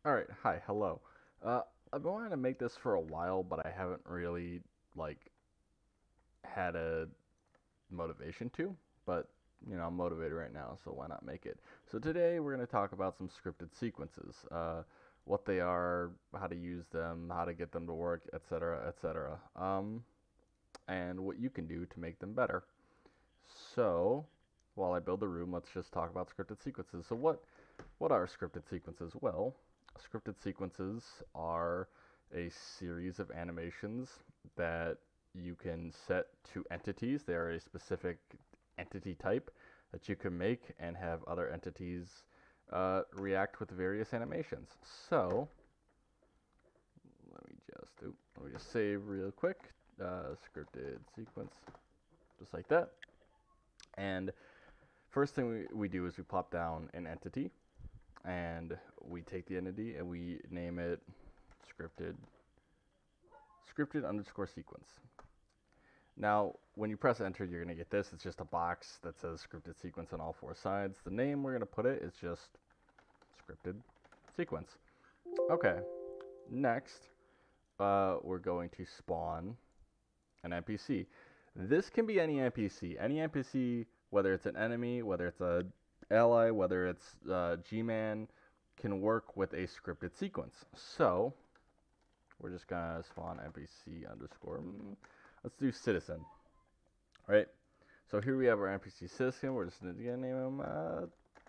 Alright, hi, hello. Uh, I've been wanting to make this for a while, but I haven't really, like, had a motivation to. But, I'm motivated right now, so why not make it? So today we're going to talk about some scripted sequences. What they are, how to use them, how to get them to work, etc., etc. And what you can do to make them better. So, while I build the room, let's just talk about scripted sequences. So what are scripted sequences? Well, scripted sequences are a series of animations that you can set to entities. They are a specific entity type that you can make and have other entities react with various animations. So let me just save real quick. Scripted sequence, just like that. And first thing we do is we plop down an entity, and we take the entity and we name it scripted underscore sequence. Now, when you press enter, you're going to get this. It's just a box that says scripted sequence on all four sides. The name we're going to put it is just scripted sequence. Okay, next, we're going to spawn an NPC. This can be any NPC. Any NPC, whether it's an enemy, whether it's a ally, whether it's G-Man, can work with a scripted sequence. So, we're just going to spawn NPC underscore. Let's do citizen. Right? So here we have our NPC citizen. We're just going to name him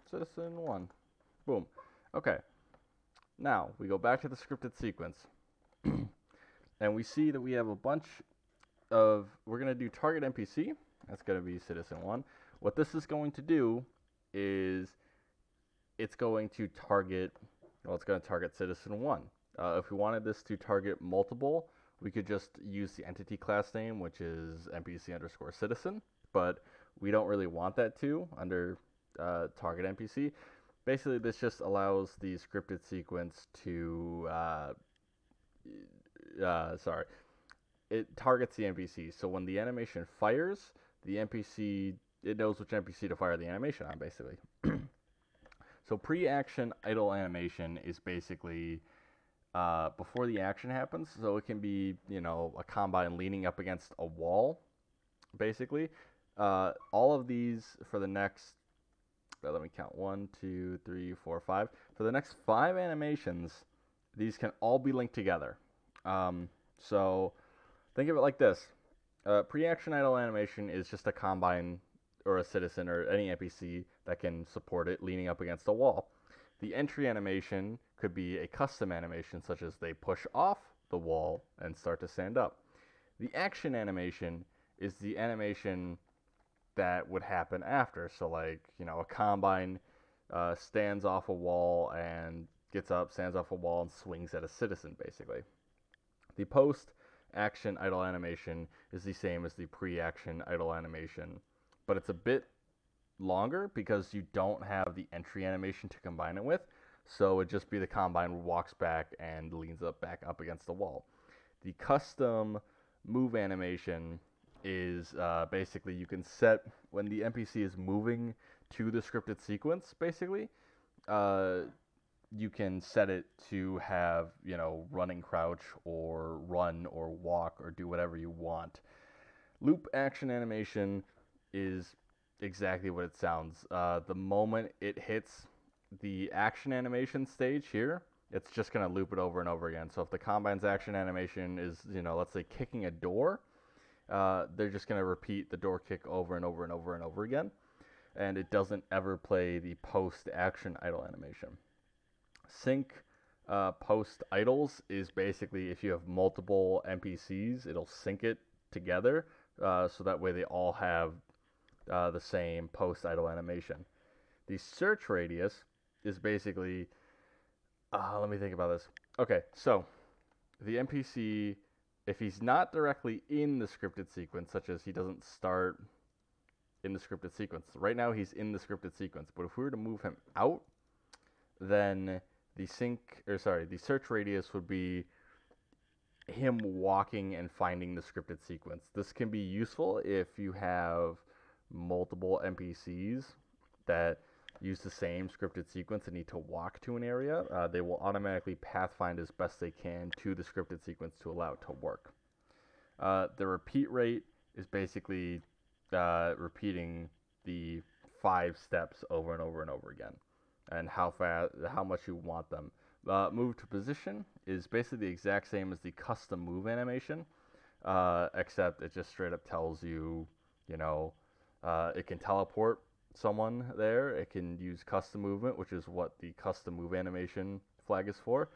citizen 1. Boom. Okay. Now, we go back to the scripted sequence. And we see that we have a bunch of, we're going to do target NPC. That's going to be citizen 1. What this is going to do is it's going to target, well, it's going to target citizen 1. If we wanted this to target multiple, we could just use the entity class name, which is NPC underscore citizen, but we don't really want that to under target NPC. Basically, this just allows the scripted sequence to, it targets the NPC. So when the animation fires, the NPC, it knows which NPC to fire the animation on, basically. So pre-action idle animation is basically before the action happens. So it can be, a combine leaning up against a wall, basically. All of these for the next, let me count, 1, 2, 3, 4, 5. For the next 5 animations, these can all be linked together. So think of it like this. Pre-action idle animation is just a combine or a citizen or any NPC that can support it leaning up against a wall. The entry animation could be a custom animation, such as they push off the wall and start to stand up. The action animation is the animation that would happen after. So, like, a combine stands off a wall and gets up, stands off a wall, and swings at a citizen, basically. The post-action idle animation is the same as the pre-action idle animation, but it's a bit longer because you don't have the entry animation to combine it with. So it'd just be the combine walks back and leans up back up against the wall. The custom move animation is basically you can set when the NPC is moving to the scripted sequence, basically. You can set it to have, running crouch or run or walk or do whatever you want. Loop action animation is exactly what it sounds. The moment it hits the action animation stage here, it's just going to loop it over and over again. So if the combine's action animation is, let's say kicking a door, they're just going to repeat the door kick over and over and over and over again. And it doesn't ever play the post-action idle animation. Sync post idles is basically if you have multiple NPCs, it'll sync it together so that way they all have the same post idle animation. The search radius is basically, let me think about this. Okay, so the NPC, if he's not directly in the scripted sequence, such as he doesn't start in the scripted sequence, right now he's in the scripted sequence, but if we were to move him out, then the search radius would be him walking and finding the scripted sequence. This can be useful if you have multiple NPCs that use the same scripted sequence and need to walk to an area, they will automatically pathfind as best they can to the scripted sequence to allow it to work. The repeat rate is basically repeating the 5 steps over and over and over again, and how much you want them. Move to position is basically the exact same as the custom move animation, except it just straight up tells you, it can teleport someone there. It can use custom movement, which is what the custom move animation flag is for.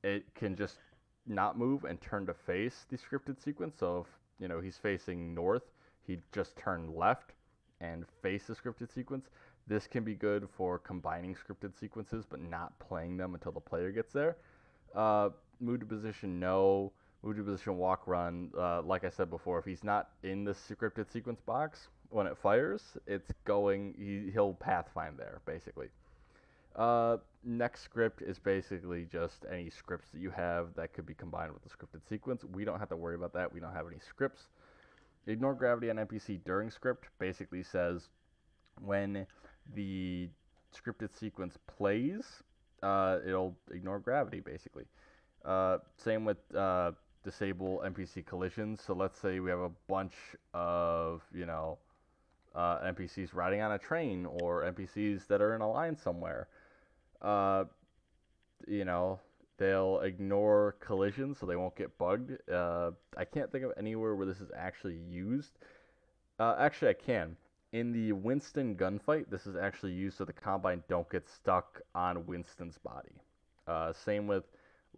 It can just not move and turn to face the scripted sequence. So if he's facing north, he'd just turn left and face the scripted sequence. This can be good for combining scripted sequences but not playing them until the player gets there. Move to position, no. Move to position, walk, run. Like I said before, if he's not in the scripted sequence box when it fires, he'll pathfind there, basically. Next script is basically just any scripts that you have that could be combined with the scripted sequence. We don't have to worry about that. We don't have any scripts. Ignore gravity on NPC during script basically says when the scripted sequence plays, it'll ignore gravity, basically. Same with disable NPC collisions. So let's say we have a bunch of, NPCs riding on a train or NPCs that are in a line somewhere. They'll ignore collisions so they won't get bugged. I can't think of anywhere where this is actually used. Actually, I can. In the Winston gunfight, this is actually used so the Combine don't get stuck on Winston's body. Same with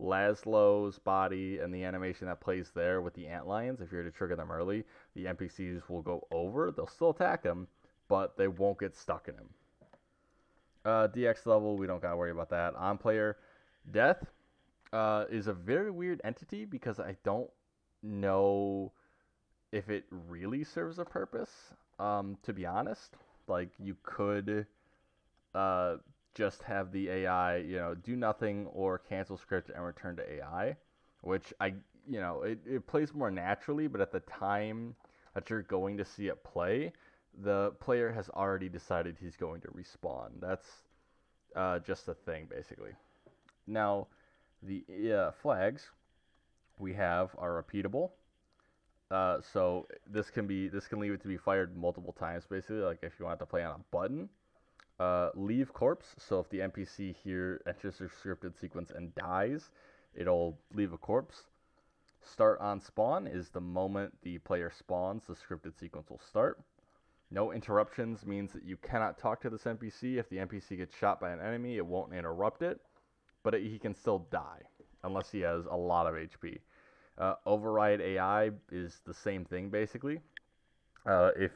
Laszlo's body and the animation that plays there with the antlions. If you're to trigger them early, the NPCs will go over. They'll still attack him, but they won't get stuck in him. DX level, we don't gotta worry about that. On player death is a very weird entity because I don't know if it really serves a purpose. To be honest, like you could just have the AI, do nothing or cancel script and return to AI, which it plays more naturally, but at the time that you're going to see it play, the player has already decided he's going to respawn. That's just a thing, basically. Now, the flags we have are repeatable. So this can leave it to be fired multiple times, basically, like if you want to play on a button. Leave corpse, so if the NPC here enters the scripted sequence and dies, it'll leave a corpse. Start on spawn is the moment the player spawns, the scripted sequence will start. No interruptions means that you cannot talk to this NPC. If the NPC gets shot by an enemy, it won't interrupt it, but he can still die, unless he has a lot of HP. Override AI is the same thing, basically. If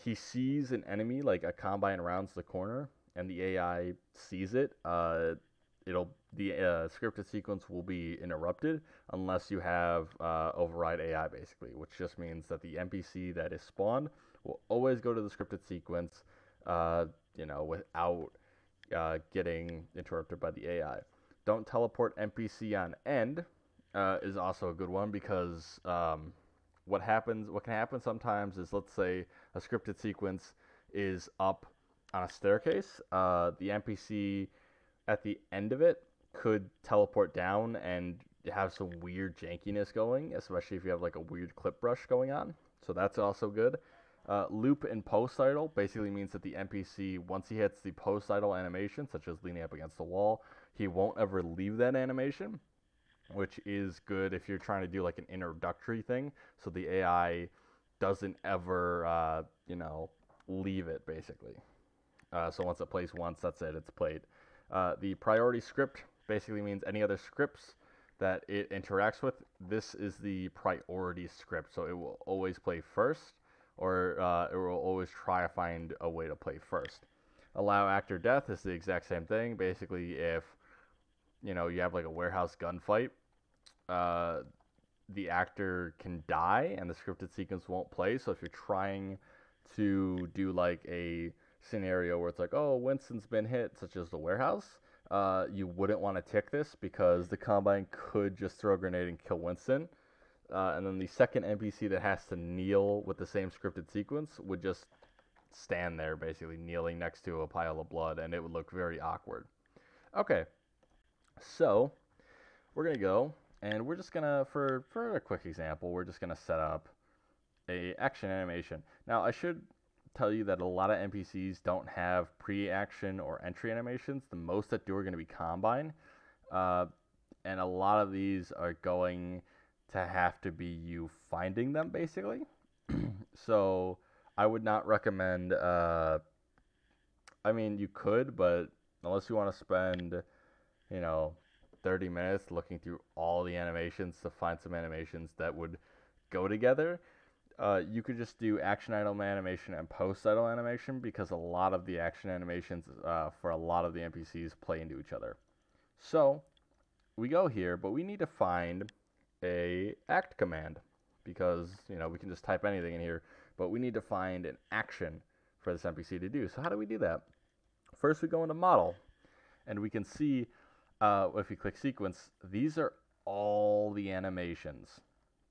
he sees an enemy, like a Combine rounds the corner, and the AI sees it, the scripted sequence will be interrupted unless you have override AI, basically, which just means that the NPC that is spawned will always go to the scripted sequence, without getting interrupted by the AI. Don't teleport NPC on end is also a good one because what can happen sometimes is, let's say a scripted sequence is up on a staircase, the NPC at the end of it could teleport down and have some weird jankiness going, especially if you have like a weird clip brush going on. So that's also good. Loop in post idle basically means that the NPC, once he hits the post idle animation, such as leaning up against the wall, he won't ever leave that animation, which is good if you're trying to do like an introductory thing, so the AI doesn't ever, leave it, basically. So once it plays once, that's it, it's played. The priority script basically means any other scripts that it interacts with, this is the priority script, so it will always play first, or it will always try to find a way to play first. Allow actor death is the exact same thing. Basically, if you have like a warehouse gunfight, the actor can die and the scripted sequence won't play. So if you're trying to do like a scenario where it's like, oh, Winston's been hit, such as the warehouse, you wouldn't want to tick this because the Combine could just throw a grenade and kill Winston. And then the second NPC that has to kneel with the same scripted sequence would just stand there basically kneeling next to a pile of blood, and it would look very awkward. Okay, so we're gonna go, and we're just gonna, for a quick example, we're just gonna set up a action animation. Now, I should tell you that a lot of NPCs don't have pre-action or entry animations. The most that do are going to be combine, and a lot of these are going to have to be you finding them, basically. So I would not recommend. I mean, you could, but unless you want to spend, 30 minutes looking through all the animations to find some animations that would go together, you could just do action idle animation and post idle animation, because a lot of the action animations for a lot of the NPCs play into each other. So we go here, but we need to find a act command, because we can just type anything in here, but we need to find an action for this NPC to do. So how do we do that? First, we go into model, and we can see if we click sequence, these are all the animations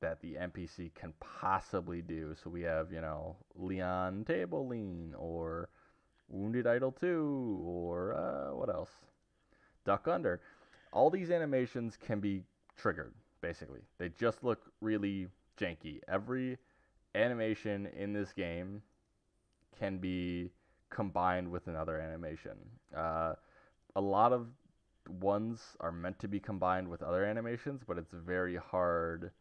that the NPC can possibly do. So we have, Leon Table Lean, or Wounded Idol 2, or what else? Duck Under. All these animations can be triggered, basically. They just look really janky. Every animation in this game can be combined with another animation. A lot of ones are meant to be combined with other animations, but it's very hard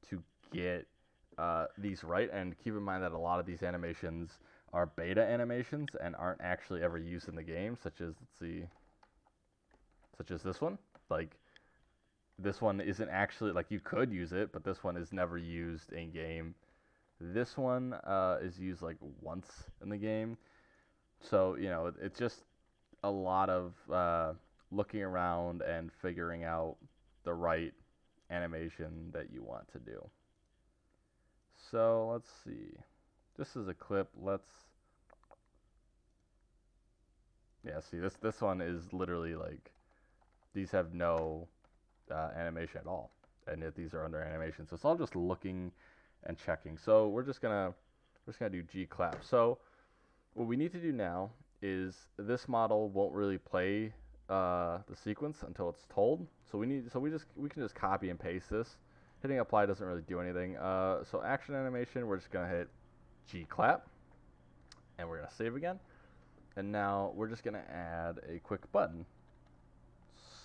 to get these right. And keep in mind that a lot of these animations are beta animations and aren't actually ever used in the game, such as, this one. Like, this one isn't actually, like, you could use it, but this one is never used in game. This one is used like once in the game. So, it's just a lot of looking around and figuring out the right animation that you want to do. So let's see. Just as a clip, see, this one is literally like, these have no animation at all, and yet these are under animation. So it's all just looking and checking. So we're just gonna do G clap. So what we need to do now is, this model won't really play the sequence until it's told. So we can just copy and paste this. Hitting apply doesn't really do anything. So action animation, we're just gonna hit G clap, and we're gonna save again. And now we're just gonna add a quick button.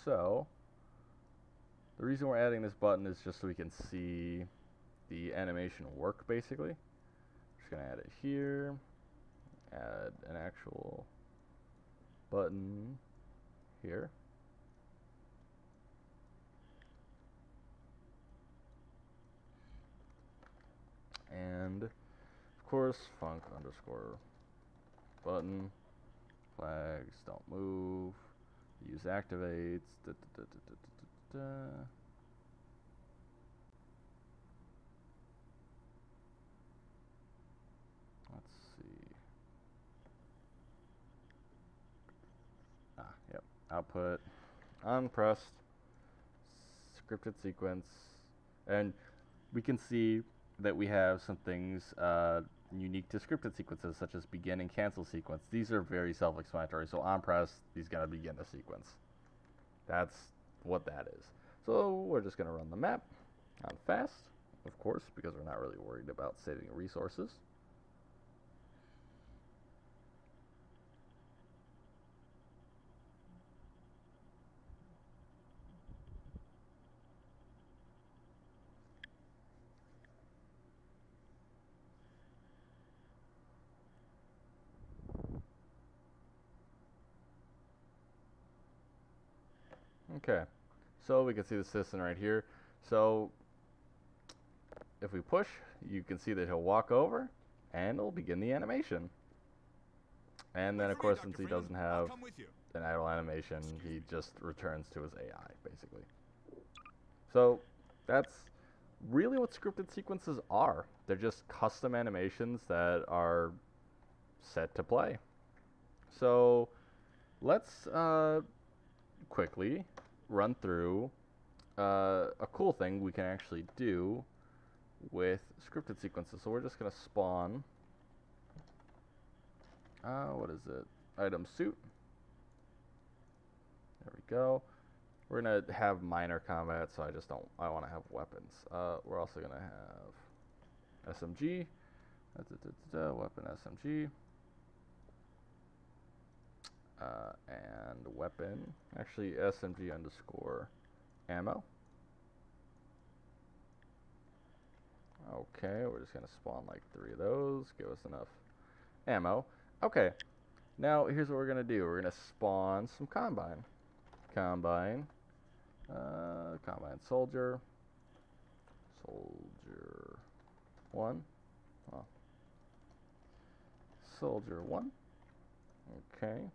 So the reason we're adding this button is just so we can see the animation work, basically. Just gonna add it here. Add an actual button here. And of course, func underscore button, flags don't move, use activates, Let's see. Yep. Output unpressed scripted sequence, and we can see that we have some things unique to scripted sequences, such as begin and cancel sequence. These are very self-explanatory. So on press, he's gonna begin the sequence. That's what that is. So we're just gonna run the map on fast, of course, because we're not really worried about saving resources. Okay, so we can see the citizen right here. So if we push, you can see that he'll walk over and it'll begin the animation. And then, of course, since he doesn't have an idle animation, he just returns to his AI, basically. So that's really what scripted sequences are. They're just custom animations that are set to play. So let's quickly run through a cool thing we can actually do with scripted sequences. So we're just going to spawn What is it? Item suit. There we go. We're gonna have minor combat, so I want to have weapons. We're also gonna have SMG. Weapon SMG. And weapon. Actually, SMG underscore ammo. Okay, we're just gonna spawn like 3 of those. Give us enough ammo. Okay, now here's what we're gonna do. We're gonna spawn some combine. Combine soldier. Soldier 1. Oh. Soldier 1. Okay.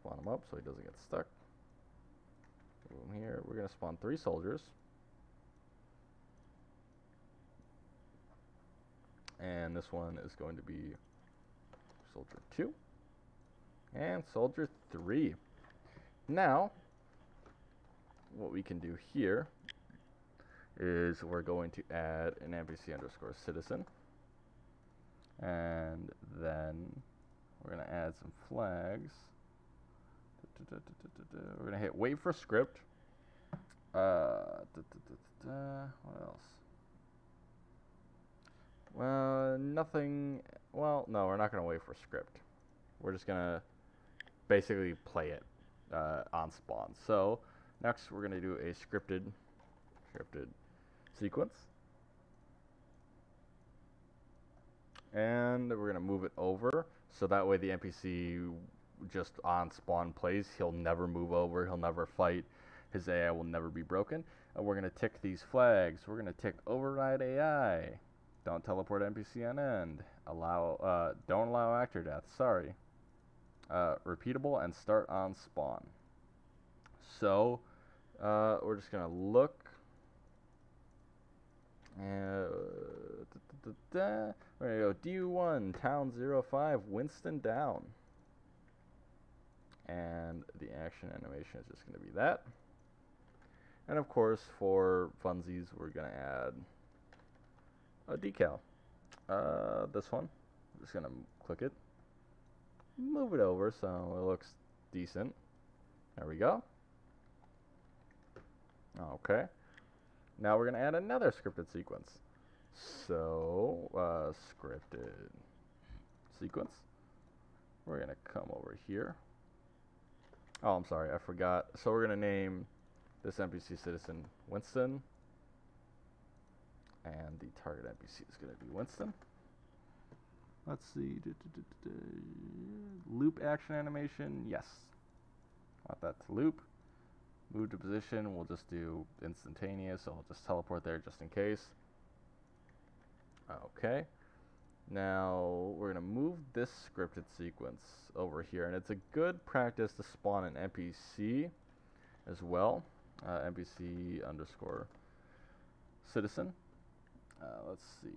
Spawn him up so he doesn't get stuck. Boom here. We're gonna spawn 3 soldiers. And this one is going to be Soldier 2 and Soldier 3. Now, what we can do here is we're going to add an NPC underscore citizen. And then we're going to add some flags. We're going to hit wait for script. What else? Nothing. Well, no, we're not going to wait for script. We're just going to basically play it on spawn. So next we're going to do a scripted sequence. And we're going to move it over so that way the NPC just on spawn plays. He'll never move over. He'll never fight. His AI will never be broken. And we're going to tick these flags. We're going to tick override AI. Don't teleport NPC on end. Don't allow actor death. Sorry. Repeatable and start on spawn. So we're just gonna look. We're gonna go D1 Town 05 Winston down. And the action animation is just gonna be that. And of course, for funsies, we're gonna add a decal. This one. I'm just gonna click it. Move it over so it looks decent. There we go. Okay. Now we're gonna add another scripted sequence. So, scripted sequence. We're gonna come over here. Oh, I'm sorry, I forgot. So we're gonna name this NPC citizen Winston. And the target NPC is going to be Winston. Let's see. Loop action animation. Yes. Want that to loop. Move to position. We'll just do instantaneous. So we'll just teleport there just in case. Okay. Now we're going to move this scripted sequence over here. And it's a good practice to spawn an NPC as well. NPC underscore citizen. Let's see.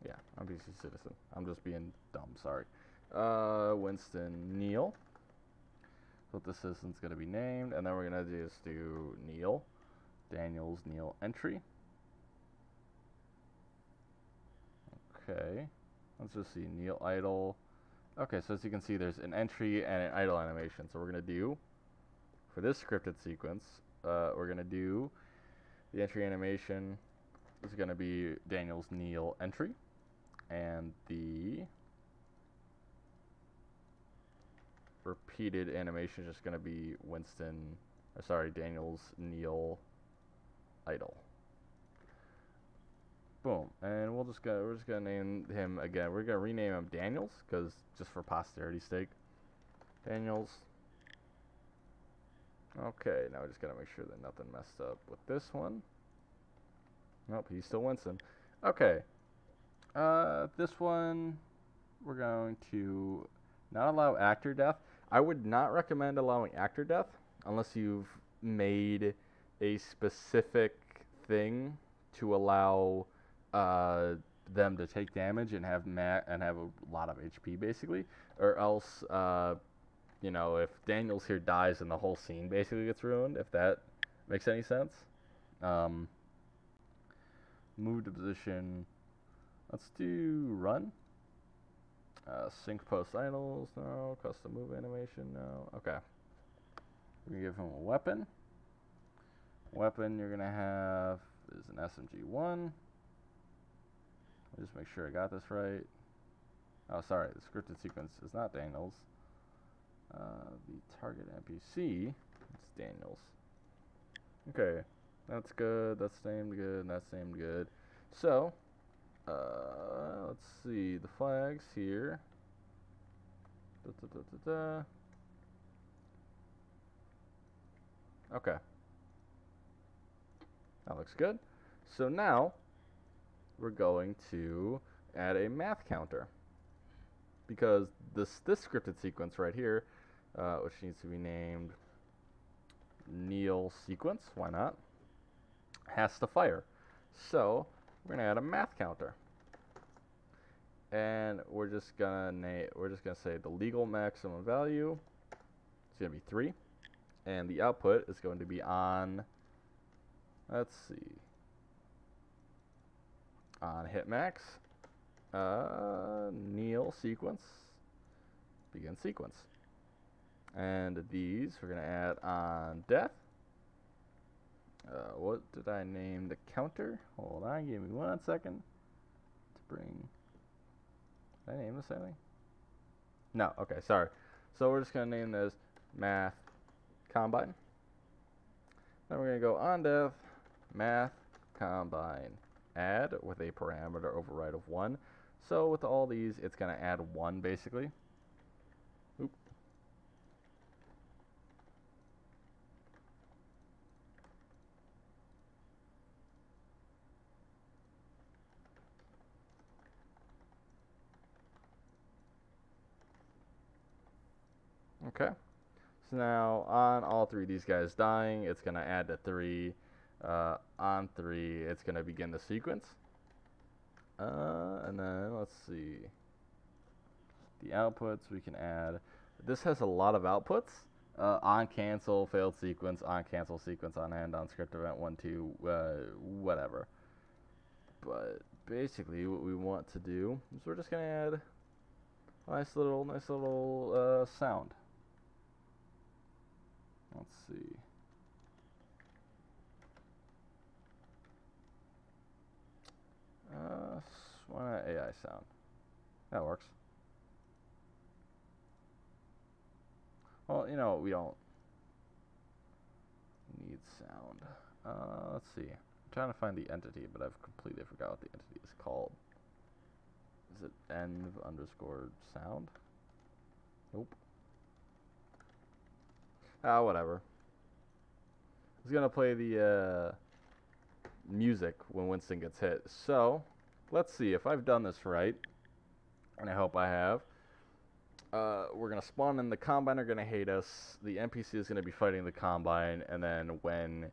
Yeah, NPC citizen. I'm just being dumb, sorry. Winston Neil. What the citizen's going to be named. And then we're going to just do Neil. Daniel's Neil entry. Okay. Let's just see, Neil idle. Okay, so as you can see, there's an entry and an idle animation. So we're going to do, for this scripted sequence, we're going to do the entry animation is going to be Daniel's Neil entry. And the repeated animation is just going to be Daniel's Neil idle. Boom, and we're just gonna name him again. We're gonna rename him Daniels, because just for posterity's sake. Daniels. Okay, now we just gotta make sure that nothing messed up with this one. Nope, he's still Winston. Okay, this one we're going to not allow actor death. I would not recommend allowing actor death unless you've made a specific thing to allow them to take damage and have a lot of HP basically, or else you know, if Daniels here dies and the whole scene basically gets ruined, if that makes any sense. Move to position. Let's do run. Sync post idles, no. Custom move animation, no. Okay. We're gonna give him a weapon. Weapon you're gonna have is an SMG1. Just make sure I got this right. Oh, sorry, the scripted sequence is not Daniels. The target NPC is Daniels. Okay, that's good, that's named good, and that's named good. So, let's see, the flags here. Okay. That looks good. So now, we're going to add a math counter. Because this scripted sequence right here, which needs to be named Neil sequence, why not, has to fire. So we're gonna add a math counter, and we're just gonna say the legal maximum value is gonna be 3, and the output is going to be on, let's see, on hit max. Neil sequence, begin sequence. And these we're going to add on death. What did I name the counter? Hold on, give me 1 second to bring. Did I name this anything? No, okay, sorry. So we're just going to name this math combine. Then we're going to go on death, math combine, add with a parameter override of 1. So with all these, it's going to add 1 basically. Oop. Okay. So now on all 3 of these guys dying, it's going to add to 3. On 3, it's going to begin the sequence. And then let's see, the outputs we can add. This has a lot of outputs. On cancel, failed sequence, on cancel sequence, on end, on script event 1, 2, whatever. But basically what we want to do is we're just gonna add a nice little sound. Let's see. Why not AI sound? That works. Well, you know, we don't need sound. Let's see. I'm trying to find the entity, but I've completely forgot what the entity is called. Is it env_sound? Nope. Whatever. It's gonna play the music when Winston gets hit. So let's see if I've done this right, and I hope I have. We're gonna spawn in, the Combine are gonna hate us, the NPC is gonna be fighting the Combine, and then when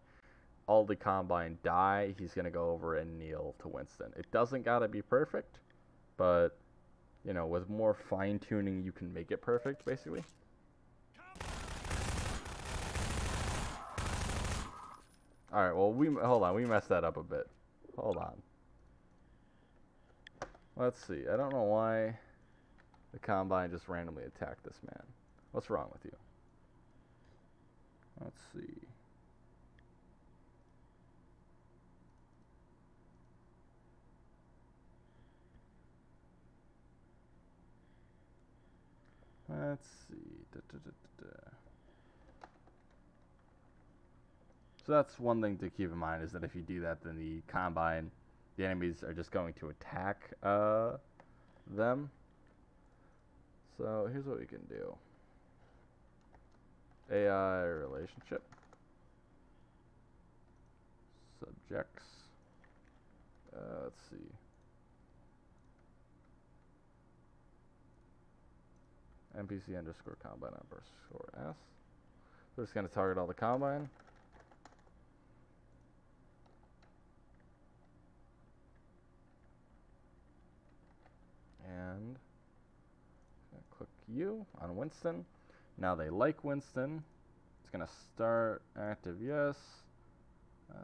all the Combine die, he's gonna go over and kneel to Winston. It doesn't gotta be perfect, but you know, with more fine-tuning you can make it perfect, basically. Alright, well, hold on, we messed that up a bit. Hold on. Let's see, I don't know why the Combine just randomly attacked this man. What's wrong with you? Let's see. Let's see. So that's one thing to keep in mind, is that if you do that, then the Combine, the enemies are just going to attack them. So here's what we can do. AI relationship. Subjects. Let's see. NPC underscore Combine underscore S. We're just going to target all the Combine. And click U on Winston. Now they like Winston. It's going to start active yes. We're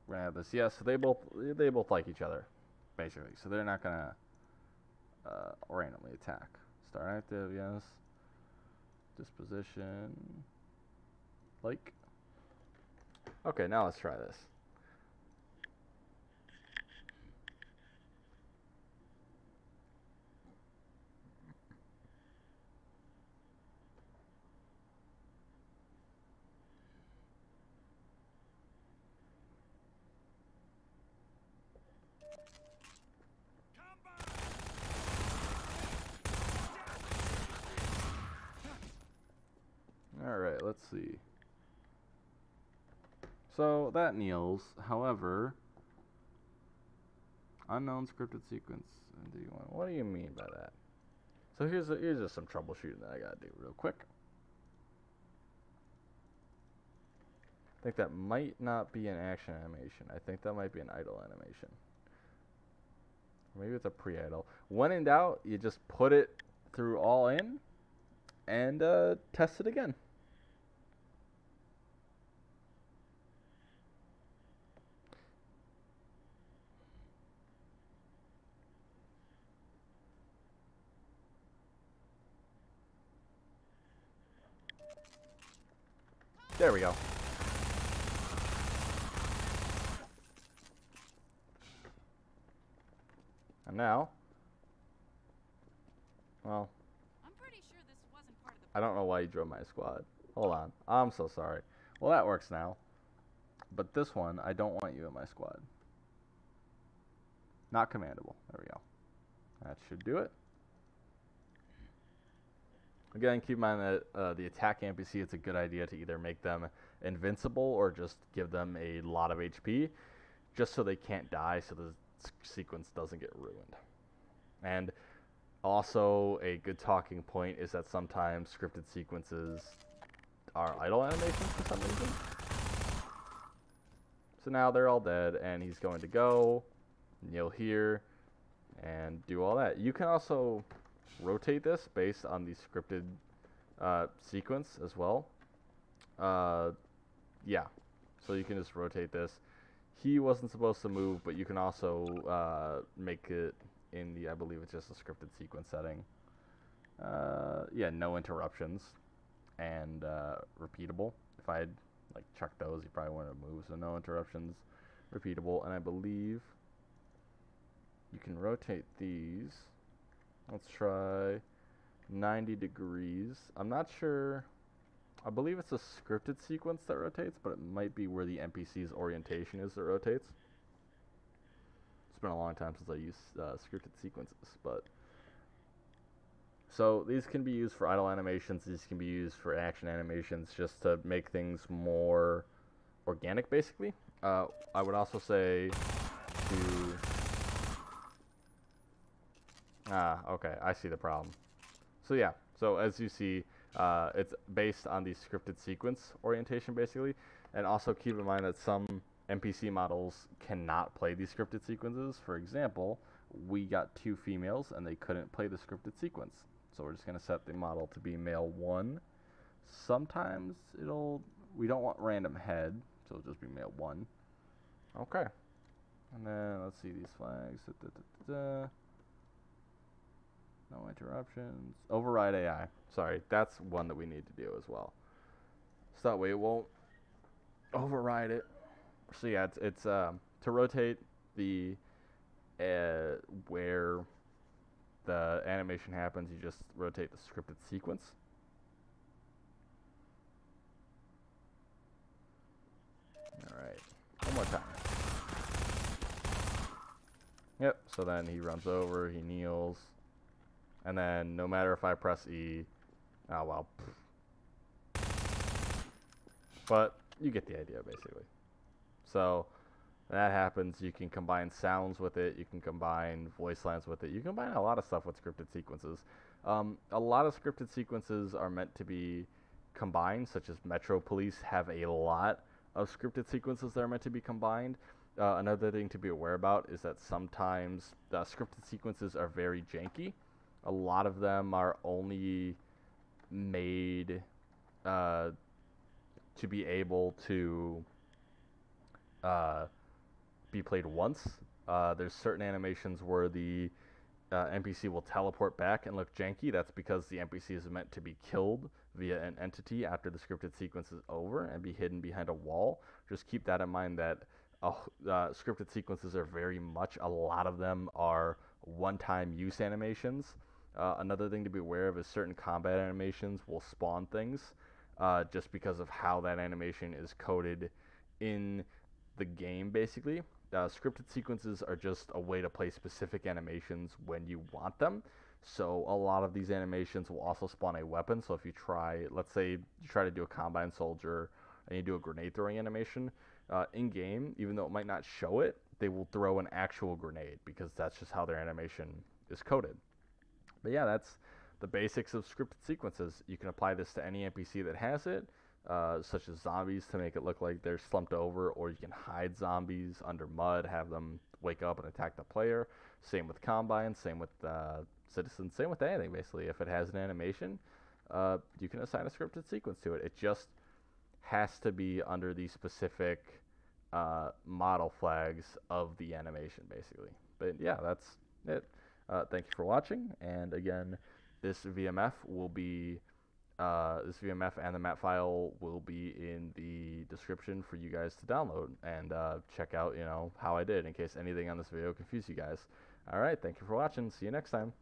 going to have this yes. So they both like each other, basically. So they're not going to randomly attack. Start active yes. Disposition like. Okay, now let's try this. Alright, let's see. So that kneels. However, unknown scripted sequence. What do you mean by that? So here's just some troubleshooting that I gotta do real quick. I think that might not be an action animation. I think that might be an idle animation. Maybe it's a pre-idle. When in doubt, you just put it through all in and test it again. There we go. And now, well, I'm pretty sure this wasn't part of the I don't know why you drove my squad. Hold on. I'm so sorry. Well, that works now. But this one, I don't want you in my squad. Not commandable. There we go. That should do it. Again, keep in mind that the attack NPC, it's a good idea to either make them invincible or just give them a lot of HP, just so they can't die, so the sequence doesn't get ruined. And also, a good talking point is that sometimes scripted sequences are idle animations for some reason. So now they're all dead, and he's going to go, kneel here, and do all that. You can also rotate this based on the scripted sequence as well. Yeah, so you can just rotate this. He wasn't supposed to move, but you can also make it in the, I believe it's just a scripted sequence setting. Yeah, no interruptions and repeatable. If I had like chucked those, you probably wouldn't have moved. So no interruptions, repeatable, and I believe you can rotate these. Let's try 90 degrees. I'm not sure. I believe it's a scripted sequence that rotates, but it might be where the NPC's orientation is that rotates. It's been a long time since I used scripted sequences, but so these can be used for idle animations. These can be used for action animations, just to make things more organic, basically. I would also say to okay, I see the problem. So yeah, so as you see, it's based on the scripted sequence orientation, basically. And also keep in mind that some NPC models cannot play these scripted sequences. For example, we got 2 females, and they couldn't play the scripted sequence. So we're just going to set the model to be male 1. Sometimes we don't want random head, so it'll just be male 1. Okay. And then, let's see these flags. No interruptions. Override AI. Sorry, that's one that we need to do as well. So that way it won't override it. So yeah, it's to rotate the where the animation happens, you just rotate the scripted sequence. Alright, one more time. Yep, so then he runs over, he kneels, and then no matter if I press E, oh well. But you get the idea, basically. So that happens, you can combine sounds with it, you can combine voice lines with it, you can combine a lot of stuff with scripted sequences. A lot of scripted sequences are meant to be combined, such as Metro Police have a lot of scripted sequences that are meant to be combined. Another thing to be aware about is that sometimes the scripted sequences are very janky. A lot of them are only made to be able to be played once. There's certain animations where the NPC will teleport back and look janky. That's because the NPC is meant to be killed via an entity after the scripted sequence is over and be hidden behind a wall. Just keep that in mind that scripted sequences are very much, a lot of them are one-time use animations. Another thing to be aware of is certain combat animations will spawn things just because of how that animation is coded in the game, basically. Scripted sequences are just a way to play specific animations when you want them. So a lot of these animations will also spawn a weapon. So if you try, let's say you try to do a combine soldier and you do a grenade throwing animation, in game, even though it might not show it, they will throw an actual grenade because that's just how their animation is coded. But yeah, that's the basics of scripted sequences. You can apply this to any NPC that has it, such as zombies, to make it look like they're slumped over, or you can hide zombies under mud, have them wake up and attack the player. Same with Combine, same with Citizens, same with anything, basically. If it has an animation, you can assign a scripted sequence to it. It just has to be under the specific model flags of the animation, basically. But yeah, that's it. Thank you for watching, and again, this VMF will be this VMF and the map file will be in the description for you guys to download and check out, how I did, in case anything on this video confused you guys. All right, thank you for watching. See you next time.